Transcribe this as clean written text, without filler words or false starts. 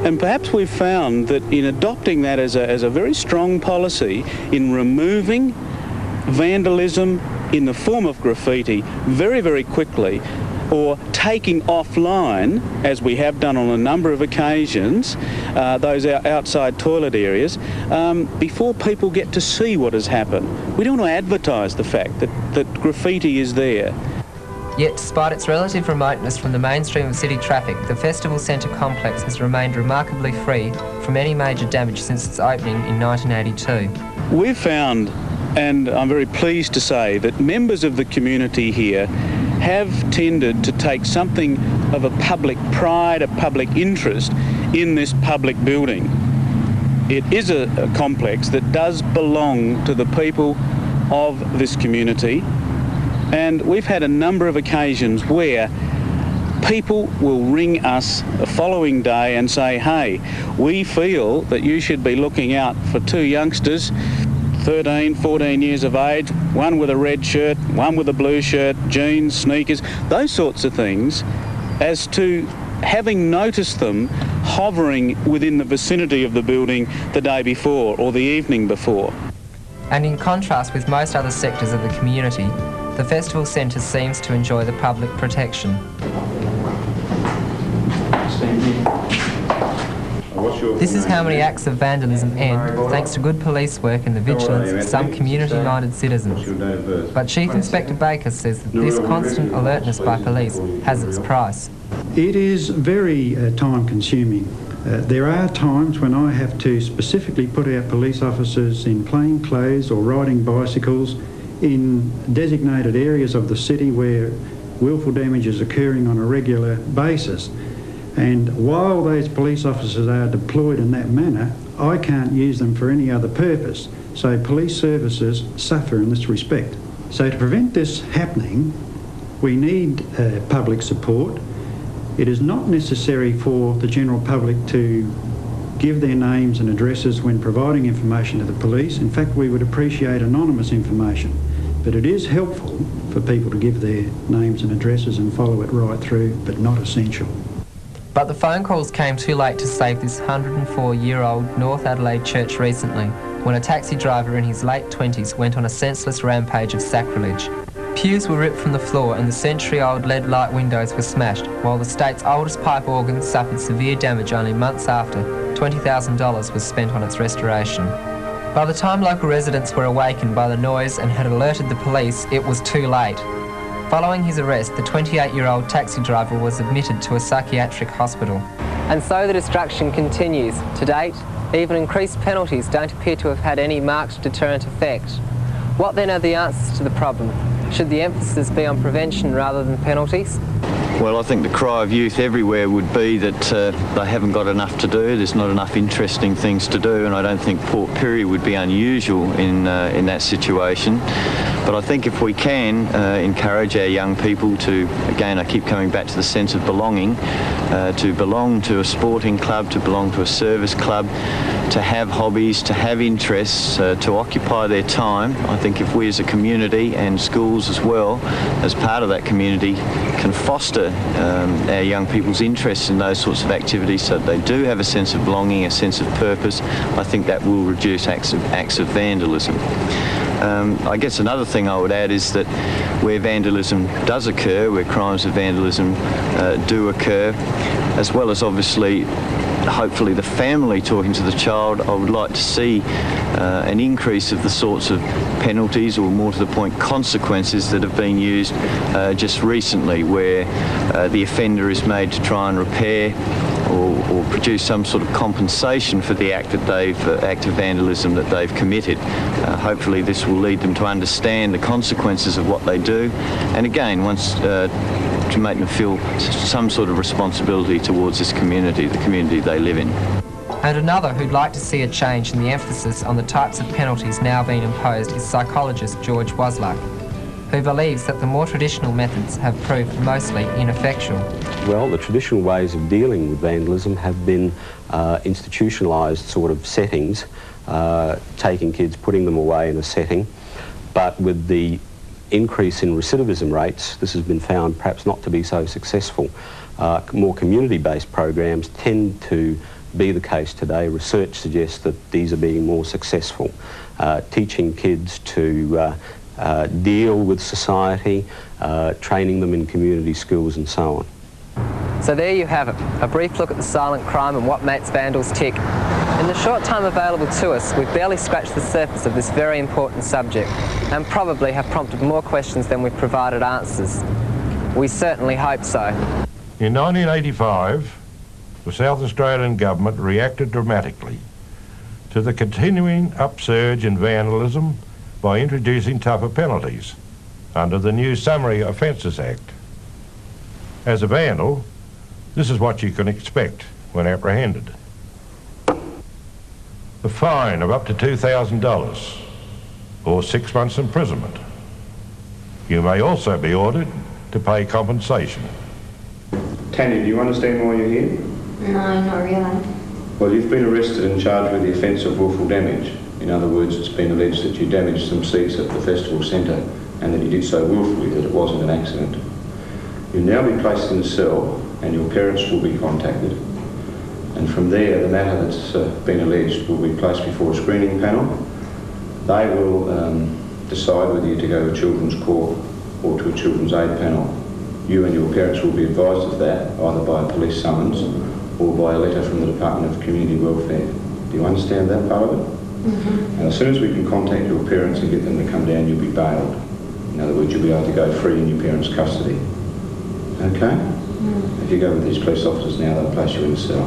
And perhaps we've found that in adopting that as a very strong policy in removing vandalism in the form of graffiti very, very quickly, or taking offline, as we have done on a number of occasions, those outside toilet areas, before people get to see what has happened. We don't want to advertise the fact that graffiti is there. Yet, despite its relative remoteness from the mainstream of city traffic, the festival centre complex has remained remarkably free from any major damage since its opening in 1982. We've found, and I'm very pleased to say, that members of the community here have tended to take something of a public pride, a public interest in this public building. It is a complex that does belong to the people of this community, and we've had a number of occasions where people will ring us the following day and say, hey, we feel that you should be looking out for two youngsters, 13, 14 years of age, one with a red shirt, one with a blue shirt, jeans, sneakers, those sorts of things, as to having noticed them hovering within the vicinity of the building the day before or the evening before. And in contrast with most other sectors of the community, the festival centre seems to enjoy the public protection. This is how many acts of vandalism end thanks to good police work and the vigilance of some community-minded citizens. But Chief Inspector Baker says that this constant alertness by police has its price. It is very time-consuming. There are times when I have to specifically put out police officers in plain clothes or riding bicycles in designated areas of the city where willful damage is occurring on a regular basis. And while those police officers are deployed in that manner, I can't use them for any other purpose. So police services suffer in this respect. So to prevent this happening, we need public support. It is not necessary for the general public to give their names and addresses when providing information to the police. In fact, we would appreciate anonymous information. But it is helpful for people to give their names and addresses and follow it right through, but not essential. But the phone calls came too late to save this 104-year-old North Adelaide church recently, when a taxi driver in his late 20s went on a senseless rampage of sacrilege. Pews were ripped from the floor and the century-old lead light windows were smashed, while the state's oldest pipe organ suffered severe damage only months after $20,000 was spent on its restoration. By the time local residents were awakened by the noise and had alerted the police, it was too late. Following his arrest, the 28-year-old taxi driver was admitted to a psychiatric hospital. And so the destruction continues. To date, even increased penalties don't appear to have had any marked deterrent effect. What then are the answers to the problem? Should the emphasis be on prevention rather than penalties? Well, I think the cry of youth everywhere would be that they haven't got enough to do, there's not enough interesting things to do, and I don't think Port Pirie would be unusual in that situation. But I think if we can encourage our young people to, again, I keep coming back to the sense of belonging, to belong to a sporting club, to belong to a service club, to have hobbies, to have interests, to occupy their time. I think if we as a community and schools as well, as part of that community, can foster our young people's interest in those sorts of activities so that they do have a sense of belonging, a sense of purpose, I think that will reduce acts of vandalism. I guess another thing I would add is that where vandalism does occur, where crimes of vandalism do occur, as well as obviously hopefully the family talking to the child, I would like to see an increase of the sorts of penalties, or more to the point consequences, that have been used just recently, where the offender is made to try and repair or produce some sort of compensation for the act of vandalism that they've committed. Hopefully this will lead them to understand the consequences of what they do, and again, once to make them feel some sort of responsibility towards this community, the community they live in. And another who'd like to see a change in the emphasis on the types of penalties now being imposed is psychologist George Waslack, who believes that the more traditional methods have proved mostly ineffectual. Well, the traditional ways of dealing with vandalism have been institutionalised sort of settings, taking kids, putting them away in a setting, but with the increase in recidivism rates, this has been found perhaps not to be so successful. more community-based programs tend to be the case today. Research suggests that these are being more successful. Teaching kids to deal with society, training them in community skills and so on. So there you have it, a brief look at the silent crime and what makes vandals tick. In the short time available to us, we've barely scratched the surface of this very important subject and probably have prompted more questions than we've provided answers. We certainly hope so. In 1985, the South Australian government reacted dramatically to the continuing upsurge in vandalism by introducing tougher penalties under the new Summary Offences Act. As a vandal, this is what you can expect when apprehended. A fine of up to $2,000 or 6 months imprisonment. You may also be ordered to pay compensation. Tanya, do you understand why you're here? No, not really. Well, you've been arrested and charged with the offence of willful damage. In other words, it's been alleged that you damaged some seats at the festival centre and that you did so willfully, that it wasn't an accident. You'll now be placed in a cell and your parents will be contacted. And from there, the matter that's been alleged will be placed before a screening panel. They will decide whether you're to go to a children's court or to a children's aid panel. You and your parents will be advised of that, either by a police summons or by a letter from the Department of Community Welfare. Do you understand that part of it? Mm-hmm. And as soon as we can contact your parents and get them to come down, you'll be bailed. In other words, you'll be able to go free in your parents' custody. Okay? Mm. If you go with these police officers now, they'll place you in a cell.